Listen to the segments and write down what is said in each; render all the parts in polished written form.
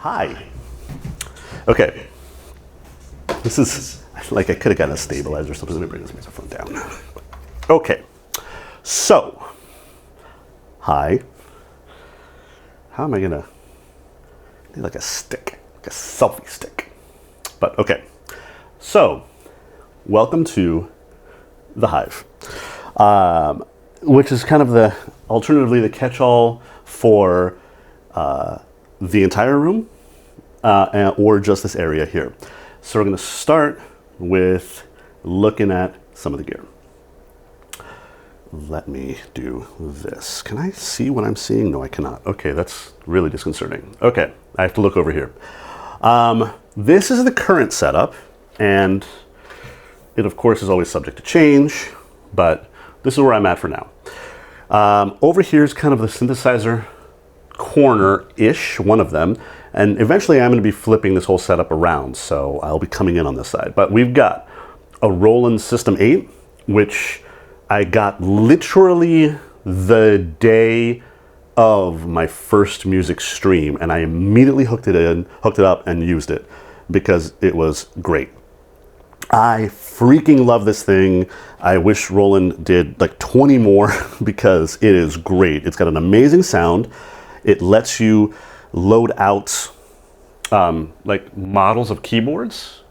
Hi. Okay. This is like I could have gotten a stabilizer or something. Let me bring this microphone down. Okay. So, hi. How am I gonna need like a stick, like a selfie stick? But okay. So, welcome to the Hive, which is kind of the alternatively the catch-all for the entire room or just this area here. So we're going to start with looking at some of the gear. Let me do this. Can I see what I'm seeing? No, I cannot. Okay, that's really disconcerting. Okay, I have to look over here. This is the current setup, and it of course is always subject to change, but this is where I'm at for now. Over here is kind of the synthesizer corner-ish, one of them, and eventually I'm going to be flipping this whole setup around, so I'll be coming in on this side. But we've got a Roland System 8, which I got literally the day of my first music stream, and I immediately hooked it up and used it because it was great. I freaking love this thing. I wish Roland did like 20 more because it is great. It's got an amazing sound. It lets you load out like models of keyboards.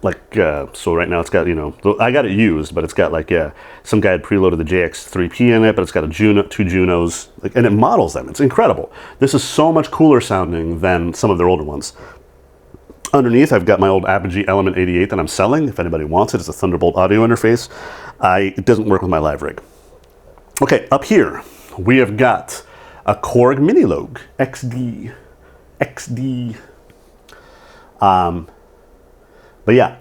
Like, so right now it's got, you know, I got it used, but it's got like, yeah, some guy had preloaded the JX3P in it, but it's got two Junos, like, and it models them. It's incredible. This is so much cooler sounding than some of their older ones. Underneath, I've got my old Apogee Element 88 that I'm selling. If anybody wants it, it's a Thunderbolt audio interface. It doesn't work with my live rig. Okay, up here, we have got a Korg Minilogue XD. But yeah,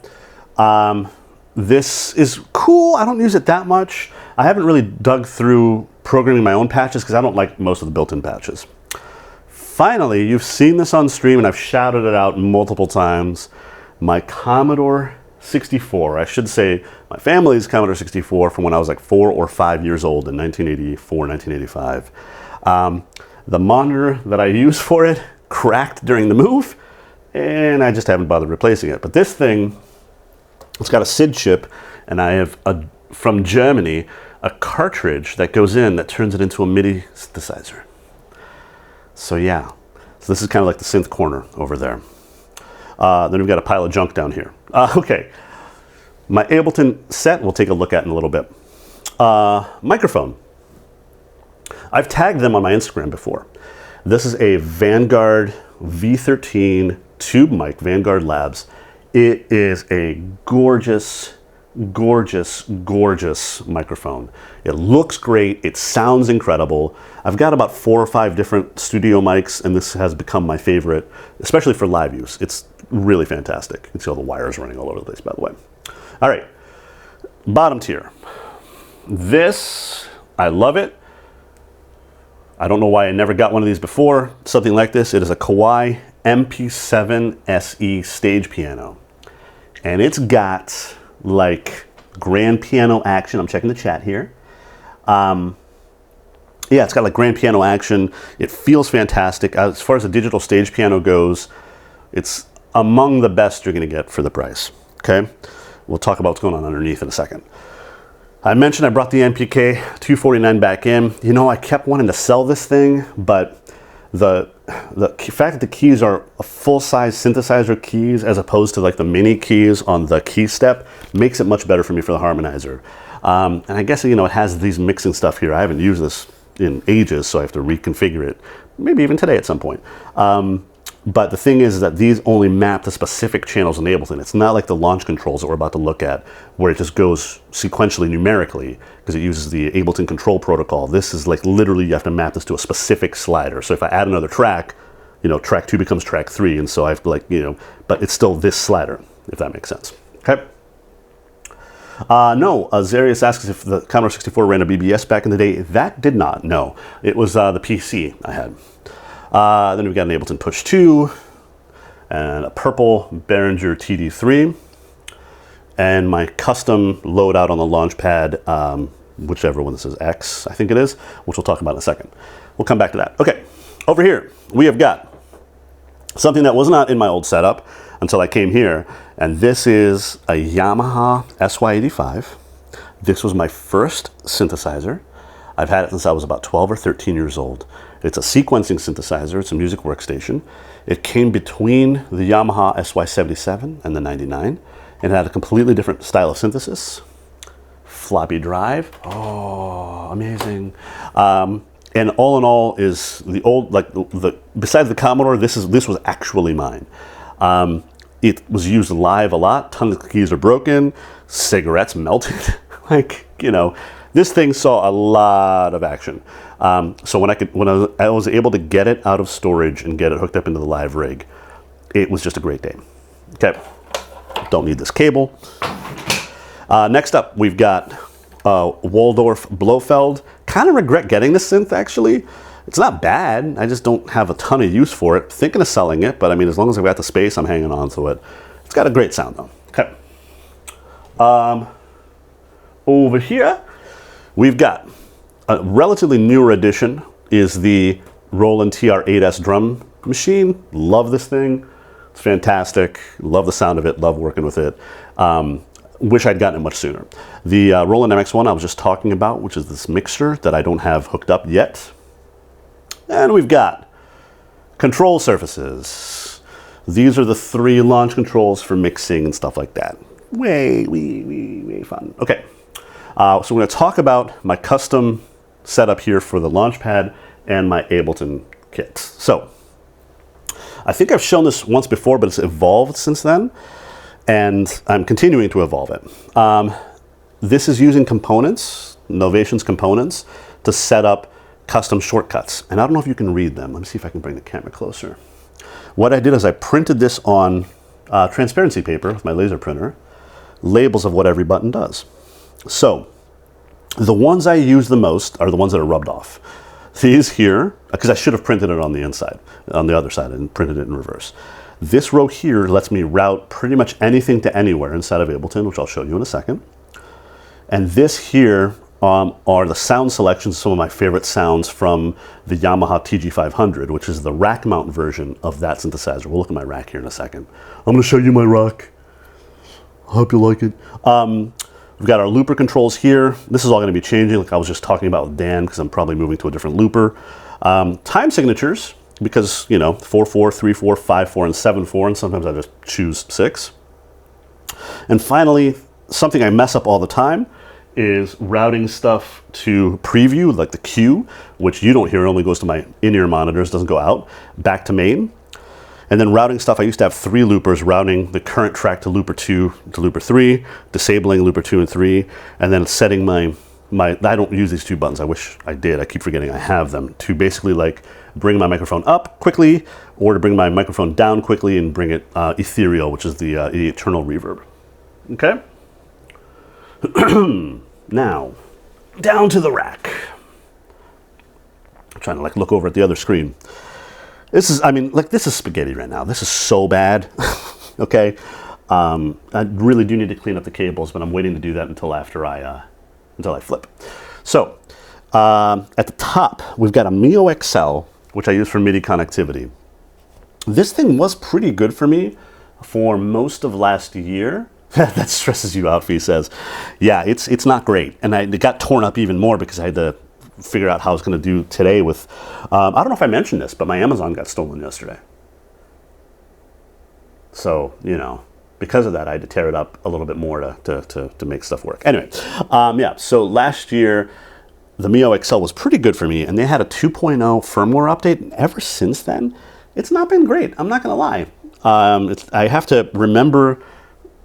this is cool. I don't use it that much. I haven't really dug through programming my own patches because I don't like most of the built-in patches. Finally, you've seen this on stream and I've shouted it out multiple times. My Commodore 64, I should say my family's Commodore 64 from when I was like 4 or 5 years old in 1984, 1985. The monitor that I used for it cracked during the move, and I just haven't bothered replacing it. But this thing, it's got a SID chip, and I have, from Germany, a cartridge that goes in that turns it into a MIDI synthesizer. So yeah, so this is kind of like the synth corner over there. Then we've got a pile of junk down here. Okay, my Ableton set we'll take a look at in a little bit. Microphone. I've tagged them on my Instagram before. This is a Vanguard V13 tube mic, Vanguard Labs. It is a gorgeous, gorgeous, gorgeous microphone. It looks great. It sounds incredible. I've got about 4 or 5 different studio mics, and this has become my favorite, especially for live use. It's really fantastic. You can see all the wires running all over the place, by the way. All right, bottom tier. This, I love it. I don't know why I never got one of these before. Something like this. It is a Kawai MP7 SE stage piano. And it's got like grand piano action. I'm checking the chat here. Yeah, it's got like grand piano action. It feels fantastic. As far as a digital stage piano goes, it's among the best you're going to get for the price. Okay? We'll talk about what's going on underneath in a second. I mentioned I brought the MPK 249 back in. You know, I kept wanting to sell this thing, but the fact that the keys are a full-size synthesizer keys as opposed to like the mini keys on the key step makes it much better for me for the harmonizer. And I guess, you know, it has these mixing stuff here. I haven't used this in ages, so I have to reconfigure it, maybe even today at some point. But the thing is that these only map to specific channels in Ableton. It's not like the launch controls that we're about to look at, where it just goes sequentially numerically, because it uses the Ableton control protocol. This is like literally you have to map this to a specific slider. So if I add another track, you know, track 2 becomes track 3, and so I have to like, you know, but it's still this slider, if that makes sense. Okay. No, Zarius asks if the Commodore 64 ran a BBS back in the day. That did not, no. It was the PC I had. Then we've got an Ableton Push 2 and a purple Behringer TD3 and my custom loadout on the Launchpad, whichever one this is, X, I think it is, which we'll talk about in a second. We'll come back to that. Okay, over here we have got Something that was not in my old setup until I came here, and this is a Yamaha SY85. This was my first synthesizer. I've had it since I was about 12 or 13 years old. It's a sequencing synthesizer. It's a music workstation. It came between the Yamaha SY77 and the 99, and it had a completely different style of synthesis. Floppy drive. Oh, amazing. And all in all is the old, like besides the Commodore, this was actually mine. It was used live a lot. Tons of keys are broken. Cigarettes melted. Like, you know, this thing saw a lot of action. So when I was able to get it out of storage and get it hooked up into the live rig, it was just a great day. Okay, don't need this cable. Next up, we've got Waldorf Blofeld. Kind of regret getting this synth, actually. It's not bad. I just don't have a ton of use for it. Thinking of selling it, but I mean, as long as I've got the space, I'm hanging on to it. It's got a great sound, though. Okay. Over here, we've got a relatively newer addition is the Roland TR-8S drum machine. Love this thing. It's fantastic. Love the sound of it. Love working with it. Wish I'd gotten it much sooner. The Roland MX1 I was just talking about, which is this mixer that I don't have hooked up yet. And we've got control surfaces. These are the 3 launch controls for mixing and stuff like that. Way fun. Okay. So we're going to talk about my custom setup here for the Launchpad and my Ableton kit. So I think I've shown this once before, but it's evolved since then, and I'm continuing to evolve it. This is using components, Novation's components, to set up custom shortcuts. And I don't know if you can read them. Let me see if I can bring the camera closer. What I did is I printed this on transparency paper with my laser printer, labels of what every button does. So the ones I use the most are the ones that are rubbed off. These here, because I should have printed it on the inside, on the other side, and printed it in reverse. This row here lets me route pretty much anything to anywhere inside of Ableton, which I'll show you in a second. And this here are the sound selections, some of my favorite sounds from the Yamaha TG500, which is the rack mount version of that synthesizer. We'll look at my rack here in a second. I'm going to show you my rack. I hope you like it. We've got our looper controls here. This is all going to be changing, like I was just talking about with Dan, because I'm probably moving to a different looper. Time signatures, because, you know, 4/4, 3/4, 5/4, and 7/4, and sometimes I just choose 6. And finally, something I mess up all the time is routing stuff to preview, like the Q, which you don't hear, it only goes to my in-ear monitors, doesn't go out, back to main. And then routing stuff, I used to have 3 loopers, routing the current track to looper 2 to looper 3, disabling looper 2 and 3, and then setting my I don't use these 2 buttons, I wish I did, I keep forgetting I have them, to basically like bring my microphone up quickly, or to bring my microphone down quickly and bring it ethereal, which is the eternal reverb. Okay? Now, down to the rack. I'm trying to like look over at the other screen. This is, I mean, like, this is spaghetti right now. This is so bad. Okay, I really do need to clean up the cables, but I'm waiting to do that until after I flip. So at the top, we've got a Mio XL, which I use for MIDI connectivity. This thing was pretty good for me for most of last year. That stresses you out, Fee says. Yeah, it's not great, and it got torn up even more because I had to figure out how I was going to do today with, I don't know if I mentioned this, but my Amazon got stolen yesterday. So, you know, because of that, I had to tear it up a little bit more to make stuff work. Anyway, yeah, so last year, the Mio XL was pretty good for me, and they had a 2.0 firmware update, and ever since then, it's not been great. I'm not going to lie. I have to remember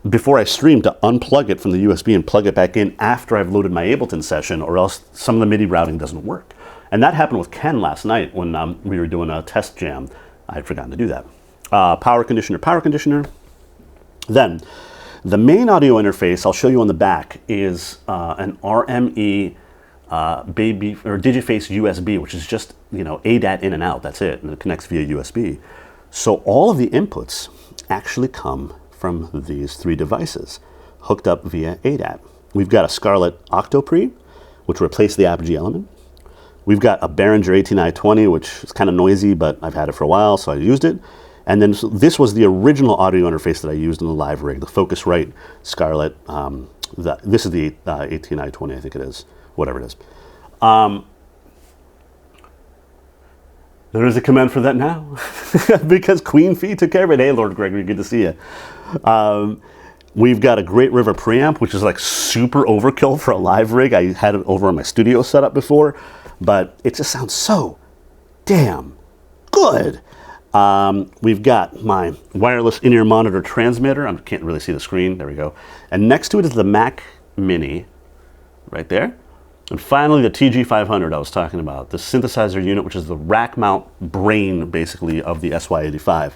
before I stream to unplug it from the USB and plug it back in after I've loaded my Ableton session, or else some of the MIDI routing doesn't work. And that happened with Ken last night when we were doing a test jam. I had forgotten to do that. Power conditioner. Then, the main audio interface, I'll show you on the back, is an RME Baby or Digiface USB, which is just, you know, ADAT in and out. That's it, and it connects via USB. So all of the inputs actually come from these 3 devices, hooked up via ADAT. We've got a Scarlett Octopre, which replaced the Apogee Element. We've got a Behringer 18i20, which is kind of noisy, but I've had it for a while, so I used it. And then so this was the original audio interface that I used in the live rig, the Focusrite Scarlett. This is the AT920, I think it is, whatever it is. There is a command for that now, because Queen Fee took care of it. Hey, Lord Gregory, good to see you. We've got a Great River preamp, which is like super overkill for a live rig. I had it over on my studio setup before, but it just sounds so damn good. We've got my wireless in-ear monitor transmitter. I can't really see the screen. There we go. And next to it is the Mac Mini, right there. And finally, the TG500 I was talking about, the synthesizer unit, which is the rack mount brain, basically, of the SY85.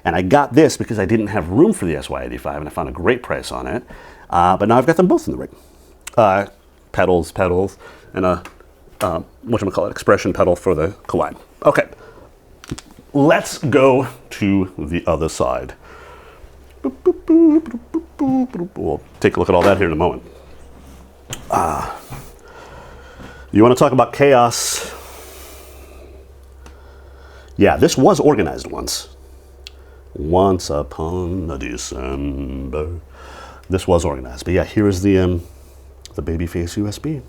And I got this because I didn't have room for the SY85, and I found a great price on it. But now I've got them both in the rig. Pedals, and a, whatchamacallit, expression pedal for the Kawai. Okay, let's go to the other side. We'll take a look at all that here in a moment. You want to talk about chaos? Yeah, this was organized once. Once upon a December. This was organized. But yeah, here is the Babyface USB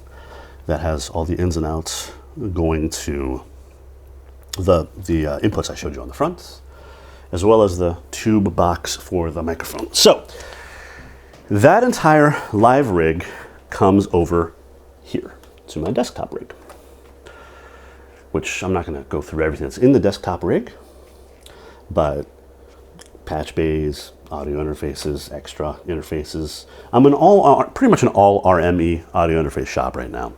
that has all the ins and outs going to the inputs I showed you on the front, as well as the tube box for the microphone. So that entire live rig comes over here to my desktop rig, which I'm not going to go through everything that's in the desktop rig, but patch bays, audio interfaces, extra interfaces. I'm pretty much an all RME audio interface shop right now,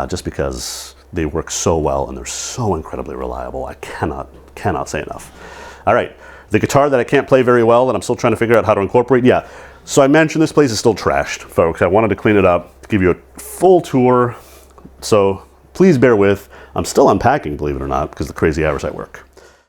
just because they work so well and they're so incredibly reliable. I cannot say enough. All right, the guitar that I can't play very well that I'm still trying to figure out how to incorporate. Yeah, so I mentioned this place is still trashed, folks. I wanted to clean it up, to give you a full tour. So please bear with. I'm still unpacking, believe it or not, because of the crazy hours I work.